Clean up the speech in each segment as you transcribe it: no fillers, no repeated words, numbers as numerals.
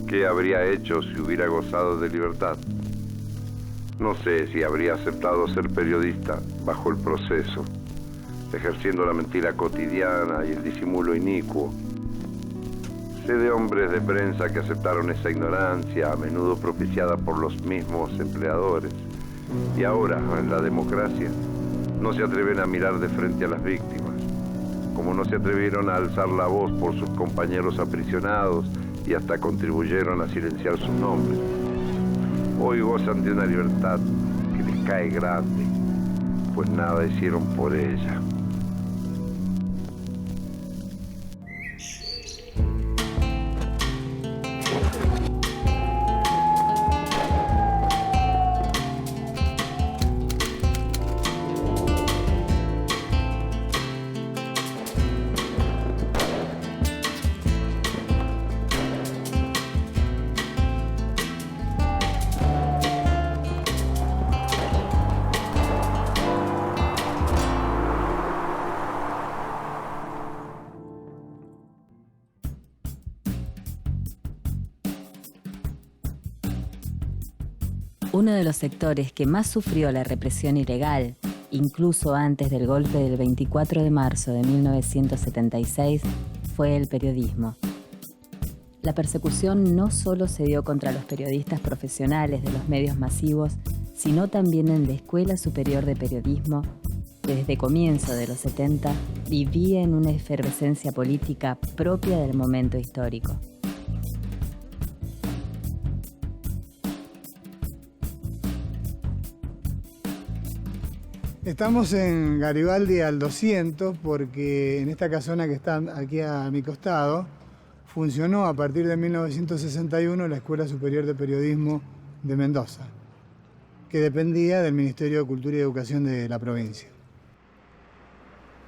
¿Qué habría hecho si hubiera gozado de libertad? No sé si habría aceptado ser periodista bajo el proceso, ejerciendo la mentira cotidiana y el disimulo inicuo. Sé de hombres de prensa que aceptaron esa ignorancia, a menudo propiciada por los mismos empleadores. Y ahora, en la democracia, no se atreven a mirar de frente a las víctimas, como no se atrevieron a alzar la voz por sus compañeros aprisionados y hasta contribuyeron a silenciar sus nombres. Hoy gozan de una libertad que les cae grande, pues nada hicieron por ella. Uno de los sectores que más sufrió la represión ilegal, incluso antes del golpe del 24 de marzo de 1976, fue el periodismo. La persecución no solo se dio contra los periodistas profesionales de los medios masivos, sino también en la Escuela Superior de Periodismo, que desde comienzo de los 70 vivía en una efervescencia política propia del momento histórico. Estamos en Garibaldi al 200 porque en esta casona que está aquí a mi costado funcionó a partir de 1961 la Escuela Superior de Periodismo de Mendoza, que dependía del Ministerio de Cultura y Educación de la provincia.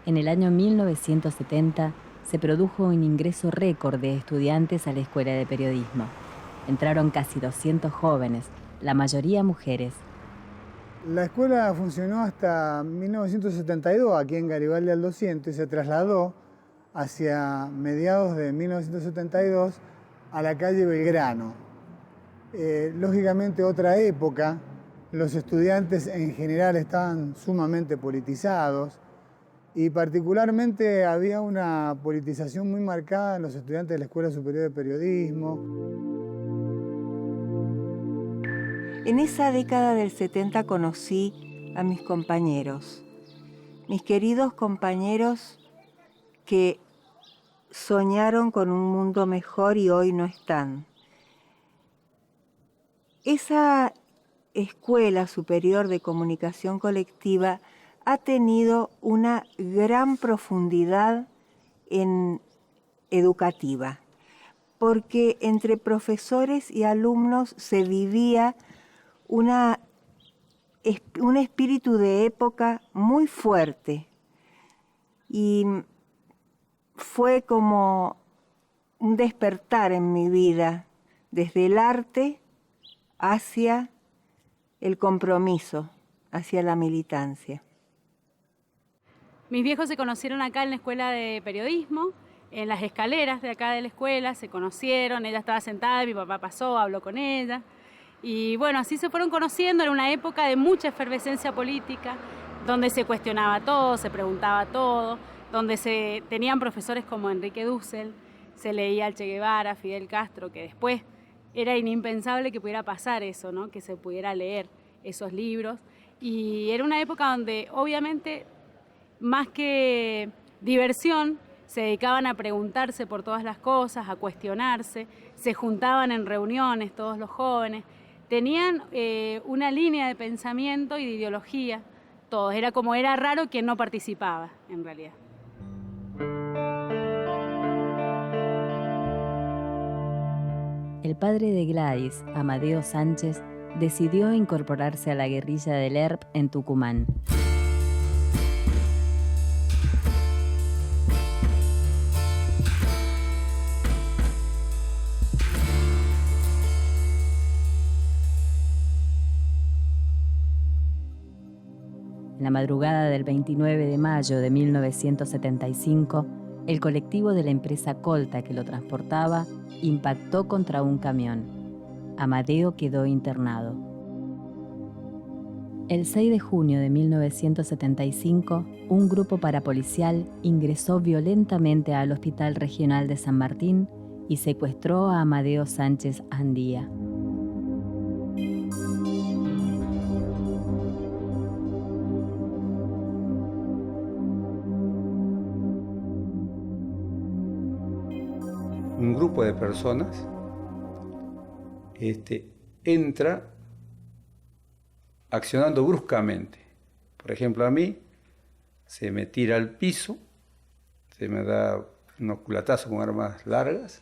En el año 1970 se produjo un ingreso récord de estudiantes a la Escuela de Periodismo. Entraron casi 200 jóvenes, la mayoría mujeres. La escuela funcionó hasta 1972 aquí en Garibaldi al 200 y se trasladó hacia mediados de 1972 a la calle Belgrano. Lógicamente otra época, los estudiantes en general estaban sumamente politizados y particularmente había una politización muy marcada en los estudiantes de la Escuela Superior de Periodismo. En esa década del 70 conocí a mis compañeros, mis queridos compañeros que soñaron con un mundo mejor y hoy no están. Esa Escuela Superior de Comunicación Colectiva ha tenido una gran profundidad educativa, porque entre profesores y alumnos se vivía un espíritu de época muy fuerte y fue como un despertar en mi vida desde el arte hacia el compromiso, hacia la militancia. Mis viejos se conocieron acá en la Escuela de Periodismo, en las escaleras de acá de la escuela, se conocieron, ella estaba sentada, mi papá pasó, habló con ella. Y bueno, así se fueron conociendo en una época de mucha efervescencia política, donde se cuestionaba todo, se preguntaba todo, donde se tenían profesores como Enrique Dussel, se leía al Che Guevara, Fidel Castro, que después era inimpensable que pudiera pasar eso, ¿no? Que se pudiera leer esos libros. Y era una época donde obviamente más que diversión, se dedicaban a preguntarse por todas las cosas, a cuestionarse, se juntaban en reuniones todos los jóvenes, tenían una línea de pensamiento y de ideología, todos. Era raro quien no participaba, en realidad. El padre de Gladys, Amadeo Sánchez, decidió incorporarse a la guerrilla del ERP en Tucumán. En la madrugada del 29 de mayo de 1975, el colectivo de la empresa Colta que lo transportaba impactó contra un camión. Amadeo quedó internado. El 6 de junio de 1975, un grupo parapolicial ingresó violentamente al Hospital Regional de San Martín y secuestró a Amadeo Sánchez Andía. Un grupo de personas entra accionando bruscamente. Por ejemplo, a mí se me tira al piso, se me da unos culatazos con armas largas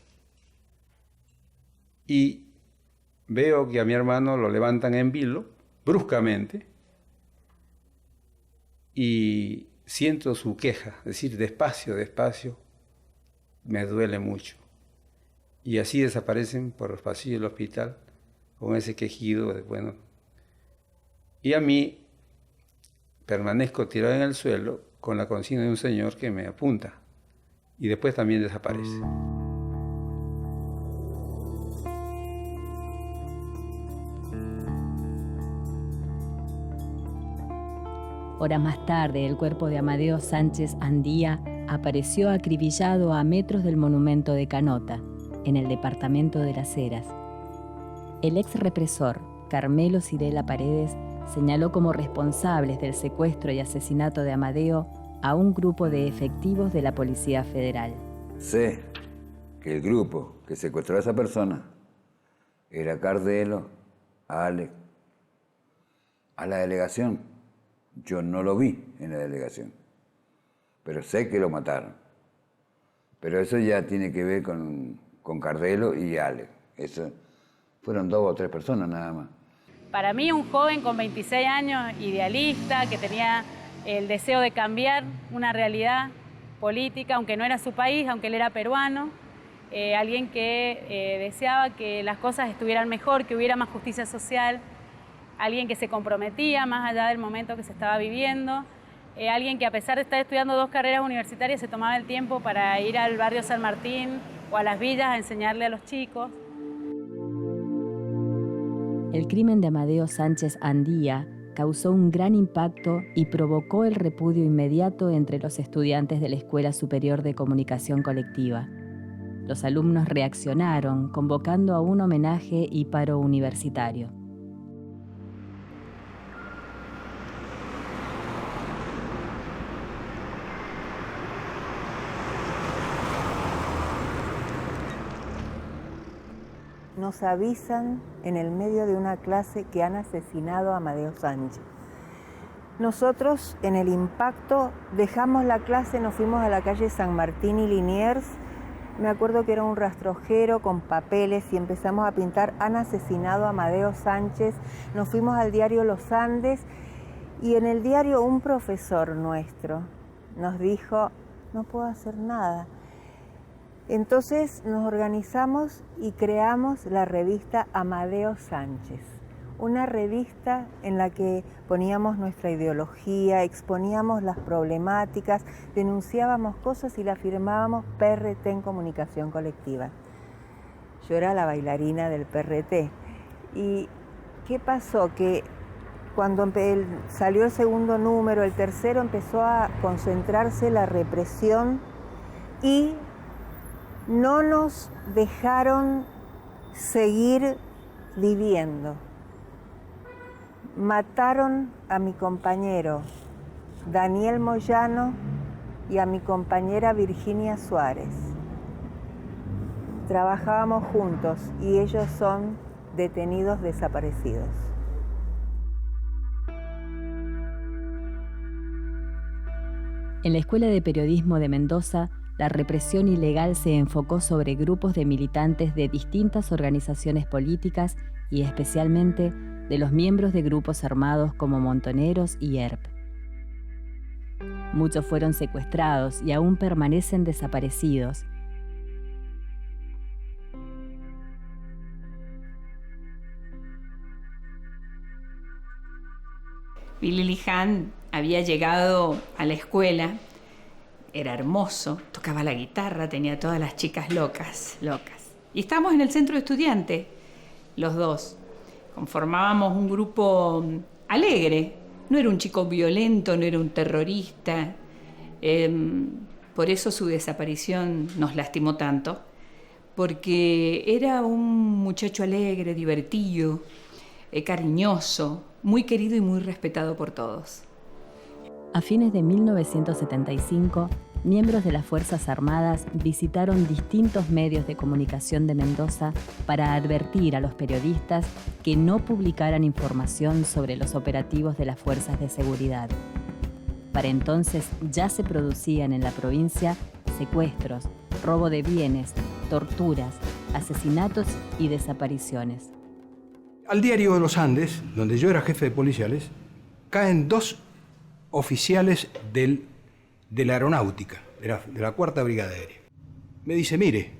y veo que a mi hermano lo levantan en vilo bruscamente y siento su queja, es decir, despacio, despacio, me duele mucho. Y así desaparecen por los pasillos del hospital con ese quejido de bueno. Y a mí permanezco tirado en el suelo con la consigna de un señor que me apunta y después también desaparece. Horas más tarde, el cuerpo de Amadeo Sánchez Andía apareció acribillado a metros del monumento de Canota, en el departamento de Las Heras. El ex represor, Carmelo Cirela Paredes, señaló como responsables del secuestro y asesinato de Amadeo a un grupo de efectivos de la Policía Federal. Sé que el grupo que secuestró a esa persona era Cardelo, Alex. A la delegación, yo no lo vi en la delegación, pero sé que lo mataron. Pero eso ya tiene que ver con Cardelo y Alex. Eso fueron 2 o 3 personas nada más. Para mí, un joven con 26 años, idealista, que tenía el deseo de cambiar una realidad política, aunque no era su país, aunque él era peruano, alguien que deseaba que las cosas estuvieran mejor, que hubiera más justicia social, alguien que se comprometía más allá del momento que se estaba viviendo, alguien que a pesar de estar estudiando 2 carreras universitarias se tomaba el tiempo para ir al barrio San Martín o a las villas a enseñarle a los chicos. El crimen de Amadeo Sánchez Andía causó un gran impacto y provocó el repudio inmediato entre los estudiantes de la Escuela Superior de Comunicación Colectiva. Los alumnos reaccionaron, convocando a un homenaje y paro universitario. Nos avisan en el medio de una clase que han asesinado a Amadeo Sánchez. Nosotros, en el impacto, dejamos la clase, nos fuimos a la calle San Martín y Liniers. Me acuerdo que era un rastrojero con papeles y empezamos a pintar "Han asesinado a Amadeo Sánchez". Nos fuimos al diario Los Andes y en el diario un profesor nuestro nos dijo: no puedo hacer nada. Entonces nos organizamos y creamos la revista Amadeo Sánchez, una revista en la que poníamos nuestra ideología, exponíamos las problemáticas, denunciábamos cosas y la firmábamos PRT en Comunicación Colectiva. Yo era la bailarina del PRT. ¿Y qué pasó? Que cuando salió el segundo número, el tercero, empezó a concentrarse la represión y no nos dejaron seguir viviendo. Mataron a mi compañero Daniel Moyano y a mi compañera Virginia Suárez. Trabajábamos juntos y ellos son detenidos desaparecidos. En la Escuela de Periodismo de Mendoza, la represión ilegal se enfocó sobre grupos de militantes de distintas organizaciones políticas y especialmente de los miembros de grupos armados como Montoneros y ERP. Muchos fueron secuestrados y aún permanecen desaparecidos. Billy Lihán había llegado a la escuela era hermoso, tocaba la guitarra, tenía a todas las chicas locas. Y estábamos en el centro de estudiantes, los dos. Conformábamos un grupo alegre. No era un chico violento, no era un terrorista. Por eso su desaparición nos lastimó tanto, porque era un muchacho alegre, divertido, cariñoso, muy querido y muy respetado por todos. A fines de 1975, miembros de las Fuerzas Armadas visitaron distintos medios de comunicación de Mendoza para advertir a los periodistas que no publicaran información sobre los operativos de las fuerzas de seguridad. Para entonces ya se producían en la provincia secuestros, robo de bienes, torturas, asesinatos y desapariciones. Al diario de los Andes, donde yo era jefe de policiales, caen 2 oficiales de la aeronáutica, de la 4ª Brigada Aérea. Me dice, mire,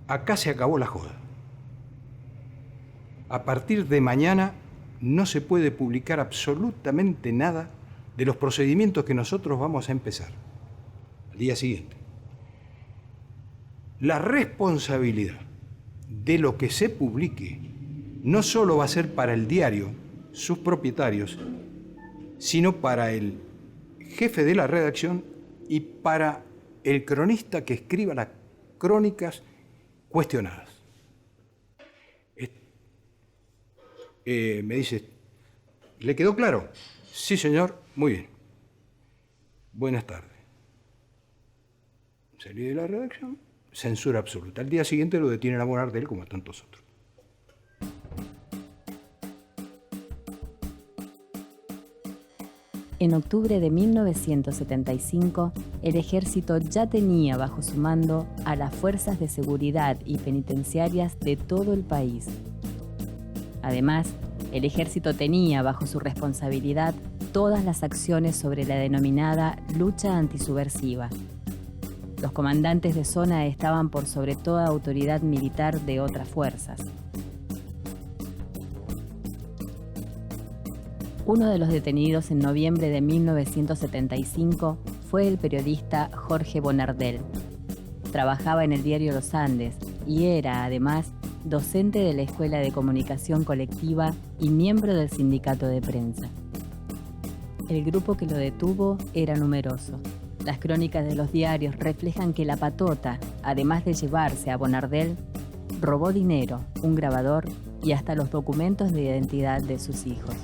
acá se acabó la joda. A partir de mañana no se puede publicar absolutamente nada de los procedimientos que nosotros vamos a empezar. Al día siguiente. La responsabilidad de lo que se publique no solo va a ser para el diario, sus propietarios, sino para el jefe de la redacción y para el cronista que escriba las crónicas cuestionadas. Me dice, ¿le quedó claro? Sí, señor, muy bien. Buenas tardes. Salí de la redacción, censura absoluta. Al día siguiente lo detienen a Bonardel como a tantos otros. En octubre de 1975, el ejército ya tenía bajo su mando a las fuerzas de seguridad y penitenciarias de todo el país. Además, el ejército tenía bajo su responsabilidad todas las acciones sobre la denominada lucha antisubversiva. Los comandantes de zona estaban por sobre toda autoridad militar de otras fuerzas. Uno de los detenidos en noviembre de 1975 fue el periodista Jorge Bonardel. Trabajaba en el diario Los Andes y era, además, docente de la Escuela de Comunicación Colectiva y miembro del Sindicato de Prensa. El grupo que lo detuvo era numeroso. Las crónicas de los diarios reflejan que la patota, además de llevarse a Bonardel, robó dinero, un grabador y hasta los documentos de identidad de sus hijos.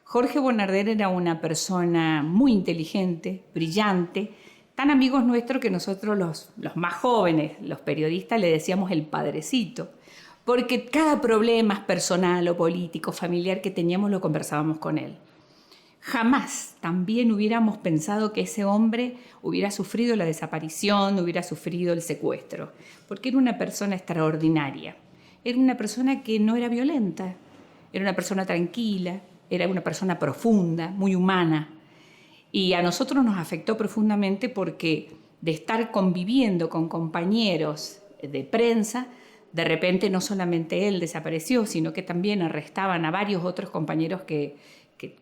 Jorge Bonardel era una persona muy inteligente, brillante, tan amigos nuestros que nosotros los más jóvenes, los periodistas, le decíamos el padrecito, porque cada problema personal o político, familiar que teníamos lo conversábamos con él. Jamás también hubiéramos pensado que ese hombre hubiera sufrido la desaparición, hubiera sufrido el secuestro, porque era una persona extraordinaria. Era una persona que no era violenta, era una persona tranquila, era una persona profunda, muy humana. Y a nosotros nos afectó profundamente porque de estar conviviendo con compañeros de prensa, de repente no solamente él desapareció, sino que también arrestaban a varios otros compañeros que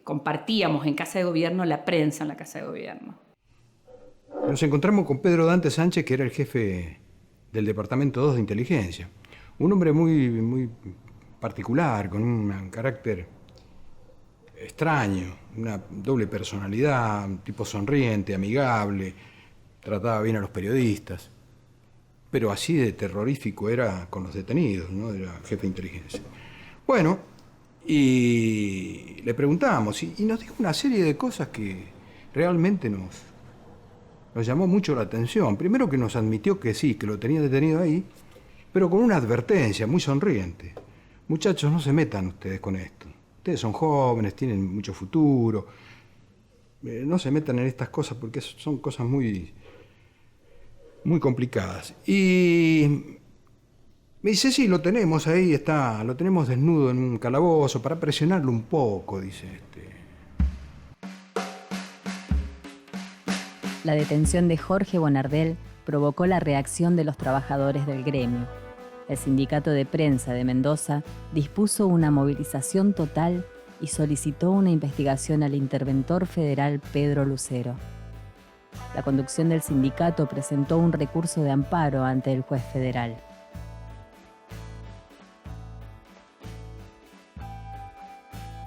compartíamos en Casa de Gobierno la prensa en la Casa de Gobierno. Nos encontramos con Pedro Dante Sánchez, que era el jefe del Departamento 2 de Inteligencia. Un hombre muy particular, con un carácter extraño, una doble personalidad, un tipo sonriente, amigable, trataba bien a los periodistas, pero así de terrorífico era con los detenidos, ¿no? Era jefe de inteligencia. Bueno, y le preguntamos, y nos dijo una serie de cosas que realmente nos llamó mucho la atención. Primero que nos admitió que sí, que lo tenía detenido ahí, pero con una advertencia muy sonriente. Muchachos, no se metan ustedes con esto. Ustedes son jóvenes, tienen mucho futuro. No se metan en estas cosas porque son cosas muy complicadas. Y me dice, sí, lo tenemos ahí, lo tenemos desnudo en un calabozo para presionarlo un poco, dice La detención de Jorge Bonardel provocó la reacción de los trabajadores del gremio. El Sindicato de Prensa de Mendoza dispuso una movilización total y solicitó una investigación al interventor federal Pedro Lucero. La conducción del sindicato presentó un recurso de amparo ante el juez federal.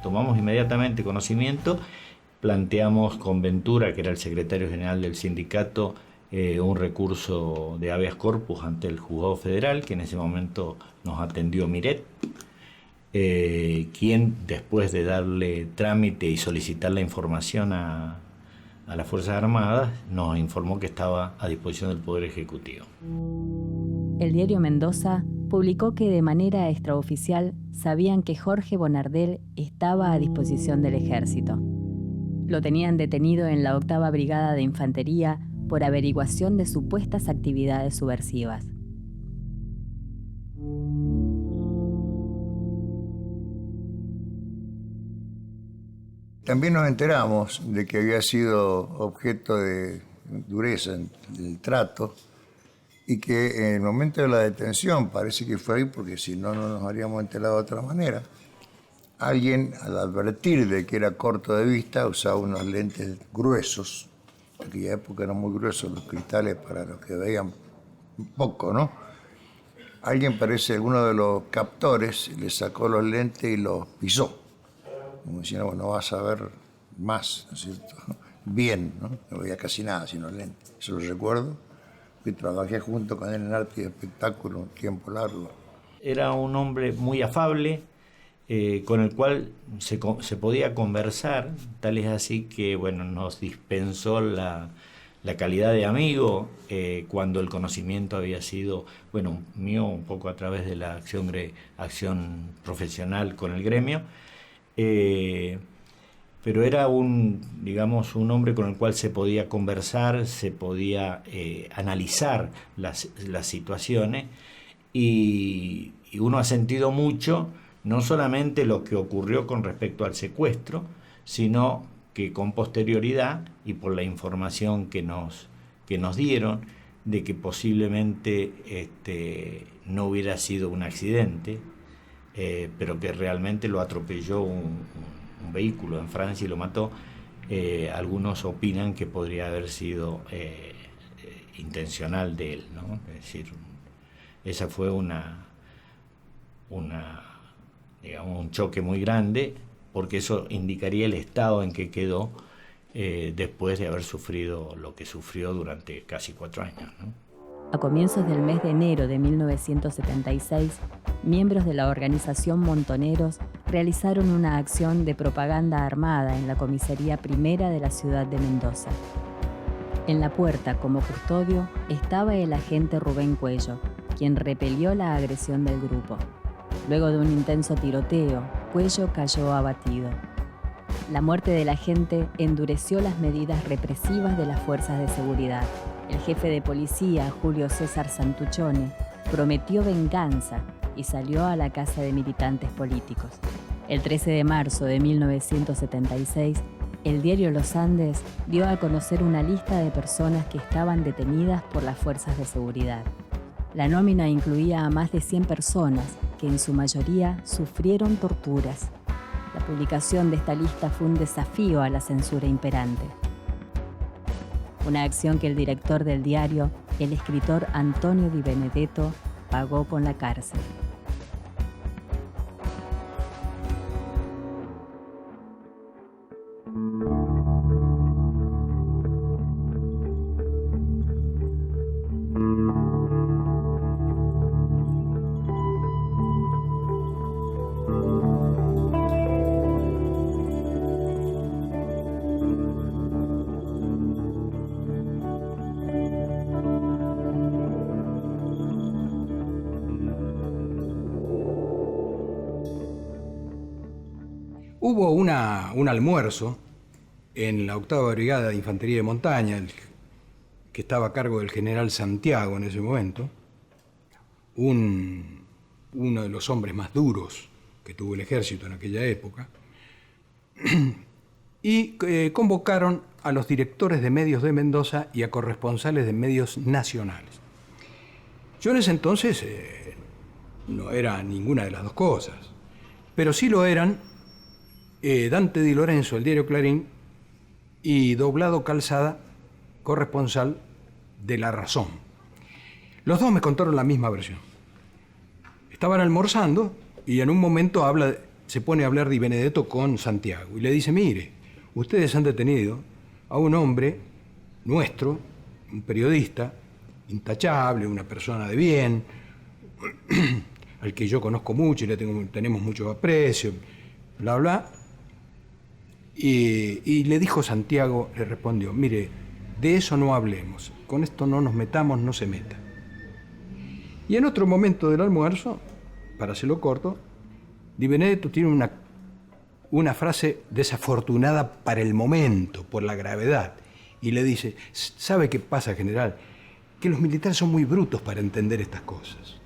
Tomamos inmediatamente conocimiento, planteamos con Ventura, que era el secretario general del sindicato, un recurso de habeas corpus ante el juzgado federal, que en ese momento nos atendió Miret, quien, después de darle trámite y solicitar la información a las Fuerzas Armadas, nos informó que estaba a disposición del Poder Ejecutivo. El diario Mendoza publicó que de manera extraoficial sabían que Jorge Bonardel estaba a disposición del ejército. Lo tenían detenido en la 8ª Brigada de Infantería por averiguación de supuestas actividades subversivas. También nos enteramos de que había sido objeto de dureza en el trato y que en el momento de la detención, parece que fue ahí porque si no, no nos habríamos enterado de otra manera, alguien, al advertir de que era corto de vista, usaba unos lentes gruesos. En aquella época eran muy gruesos los cristales para los que veían poco, ¿no? Alguien, parece, alguno de los captores, le sacó los lentes y los pisó. Como diciendo, bueno, no vas a ver más, ¿no es cierto? Bien, ¿no? No veía casi nada sin los lentes. Eso lo recuerdo. Y trabajé junto con él en arte y espectáculo un tiempo largo. Era un hombre muy afable, con el cual se podía conversar, tal es así que bueno, nos dispensó la calidad de amigo cuando el conocimiento había sido, bueno, mío un poco a través de la acción profesional con el gremio, pero era un hombre con el cual se podía conversar, se podía analizar las situaciones y uno ha sentido mucho, no solamente lo que ocurrió con respecto al secuestro, sino que con posterioridad y por la información que nos dieron de que posiblemente no hubiera sido un accidente, pero que realmente lo atropelló un vehículo en Francia y lo mató. Algunos opinan que podría haber sido intencional de él, ¿no? Es decir, esa fue un choque muy grande, porque eso indicaría el estado en que quedó después de haber sufrido lo que sufrió durante casi 4 años, ¿no? A comienzos del mes de enero de 1976, miembros de la organización Montoneros realizaron una acción de propaganda armada en la comisaría primera de la ciudad de Mendoza. En la puerta, como custodio, estaba el agente Rubén Cuello, quien repelió la agresión del grupo. Luego de un intenso tiroteo, Cuello cayó abatido. La muerte del agente endureció las medidas represivas de las fuerzas de seguridad. El jefe de policía, Julio César Santuchone, prometió venganza y salió a la casa de militantes políticos. El 13 de marzo de 1976, el diario Los Andes dio a conocer una lista de personas que estaban detenidas por las fuerzas de seguridad. La nómina incluía a más de 100 personas, que en su mayoría sufrieron torturas. La publicación de esta lista fue un desafío a la censura imperante. Una acción que el director del diario, el escritor Antonio Di Benedetto, pagó con la cárcel. Hubo un almuerzo en la 8ª Brigada de Infantería de Montaña, que estaba a cargo del general Santiago en ese momento, uno de los hombres más duros que tuvo el ejército en aquella época, y convocaron a los directores de medios de Mendoza y a corresponsales de medios nacionales. Yo en ese entonces no era ninguna de las dos cosas, pero sí lo eran Dante Di Lorenzo, el diario Clarín, y Doblado Calzada, corresponsal de La Razón. Los dos me contaron la misma versión. Estaban almorzando y en un momento se pone a hablar Di Benedetto con Santiago y le dice, mire, ustedes han detenido a un hombre nuestro, un periodista intachable, una persona de bien, al que yo conozco mucho y tenemos mucho aprecio, bla, bla. Y le dijo Santiago, le respondió, mire, de eso no hablemos, con esto no nos metamos, no se meta. Y en otro momento del almuerzo, para hacerlo corto, Di Benedetto tiene una frase desafortunada para el momento, por la gravedad, y le dice, ¿sabe qué pasa, general? Que los militares son muy brutos para entender estas cosas.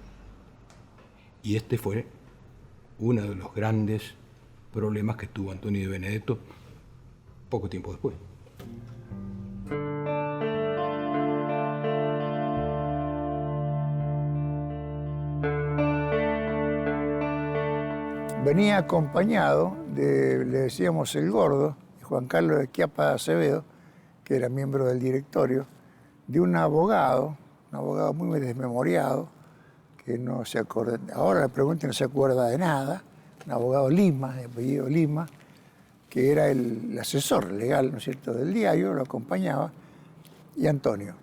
Y este fue uno de los grandes problemas que tuvo Antonio Di Benedetto poco tiempo después. Venía acompañado le decíamos el Gordo, Juan Carlos de Schiappa de Acevedo, que era miembro del directorio, de un abogado muy desmemoriado, que no se acuerda, ahora le pregunto, no se acuerda de nada, un abogado Lima, de apellido Lima, que era el asesor legal, ¿no es cierto?, del diario, lo acompañaba, y Antonio.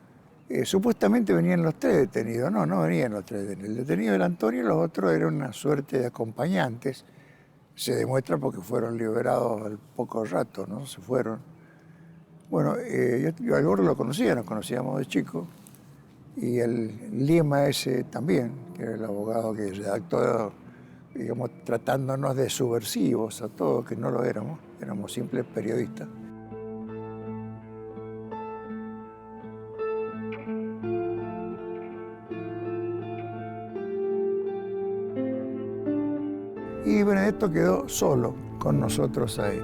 Supuestamente venían los tres detenidos, no venían los tres detenidos. El detenido era Antonio y los otros eran una suerte de acompañantes. Se demuestra porque fueron liberados al poco rato, ¿no? Se fueron. Bueno, yo al Gordo lo conocía, nos conocíamos de chico, y el Lima ese también, que era el abogado que redactó, digamos, tratándonos de subversivos a todos, que no lo éramos simples periodistas. Y Benedetto quedó solo con nosotros ahí.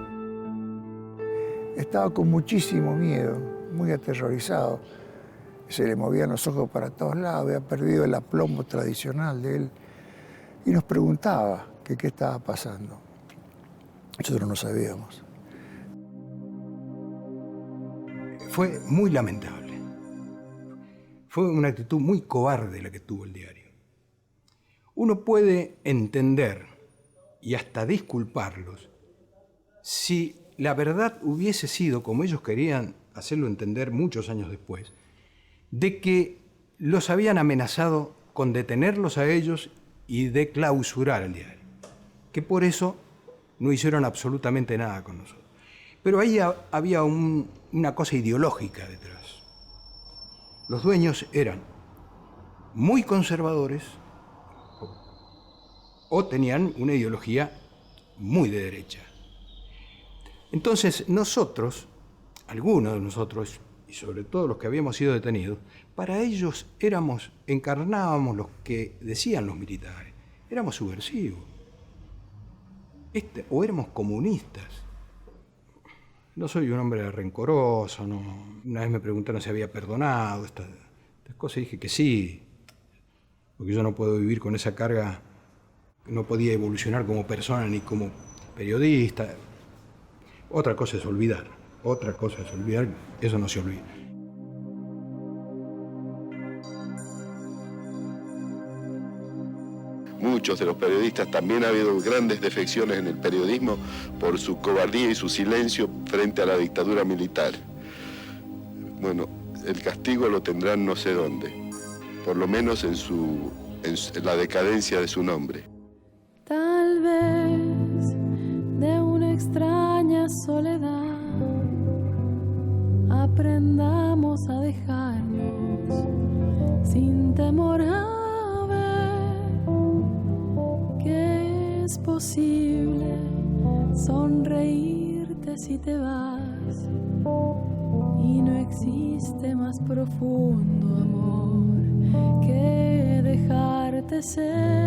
Estaba con muchísimo miedo, muy aterrorizado. Se le movían los ojos para todos lados, había perdido el aplomo tradicional de él. Y nos preguntaba que qué estaba pasando. Nosotros no sabíamos. Fue muy lamentable. Fue una actitud muy cobarde la que tuvo el diario. Uno puede entender y hasta disculparlos si la verdad hubiese sido, como ellos querían hacerlo entender muchos años después, de que los habían amenazado con detenerlos a ellos y de clausurar el diario, que por eso no hicieron absolutamente nada con nosotros. Pero ahí había una cosa ideológica detrás. Los dueños eran muy conservadores o tenían una ideología muy de derecha. Entonces nosotros, algunos de nosotros, y sobre todo los que habíamos sido detenidos, para ellos encarnábamos lo que decían los militares. Éramos subversivos. O éramos comunistas. No soy un hombre rencoroso, no. Una vez me preguntaron si había perdonado estas cosas y dije que sí, porque yo no puedo vivir con esa carga. No podía evolucionar como persona ni como periodista. Otra cosa es olvidar, eso no se olvida. Muchos de los periodistas, también ha habido grandes defecciones en el periodismo por su cobardía y su silencio frente a la dictadura militar. Bueno, el castigo lo tendrán no sé dónde, por lo menos en la decadencia de su nombre. Tal vez de una extraña soledad aprendamos a dejarnos sin temor a ver que es posible sonreírte si te vas y no existe más profundo amor que dejarte ser.